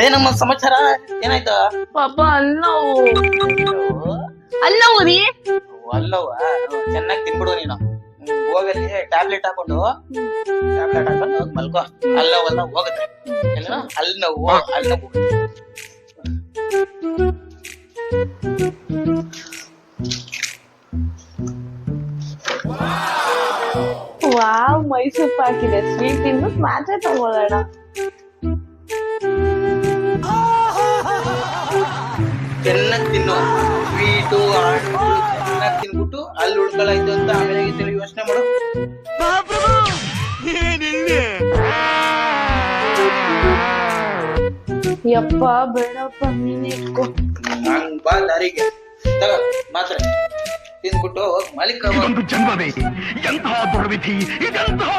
ಏನಮ್ಮ ಸಮಾಚಾರ ಏನಾಯ್ತು? ಪಾಪ ಅಲ್ಲವು ಅಲ್ಲವು ರೀ. ಅಲ್ಲವ ಚೆನ್ನಾಗಿ ತಿನ್ಬಿಡು ನೀನು. ಹೋಗಲ್ಲಿ ಟ್ಯಾಬ್ಲೆಟ್ ಹಾಕೊಂಡು ಹೋಗ್ ಮಲ್ಕೋ. ಅಲ್ಲವಲ್ಲ ಹೋಗುತ್ತೆ. ಅಲ್ಲಿ ನೋವು ಅಲ್ಲಿ ನೋವು. ವಾವ್, ಮೈಸೂರ್ ಪಾಕ್ ಇದೆ. ಸ್ವೀಟ್ ತಿನ್ಬಿಟ್ಟು ಮಾತ್ರೆ ತಗೊಳ್ಳೋಣ. ಚೆನ್ನಾಗಿ ತಿನ್ನು. ಸ್ವೀಟು ಹಣ್ಣು ಚೆನ್ನಾಗಿ ತಿನ್ಬಿಟ್ಟು ಅಲ್ಲಿ ಉಳ್ಕೊಳ್ಳಾಯ್ತು ಅಂತ ಆಮೇಲೆ ಯೋಚನೆ ಮಾಡು. ಯಪ್ಪ ಬೇಡಪ್ಪ, ನೀನೇ ಇಟ್ಕೋ. ಹಂಗ್ ಬಾ ದಾರಿಗೆ ತಗೋ ಮಾತ್ರೆ ತಿನ್ಬಿಟ್ಟು ಹೋಗ್ ಮಲಿಕ. ಜನ್ಮವೇ ಎಂತಹ ದುರ್ವಿಧಿ, ಇದೆಂತಹ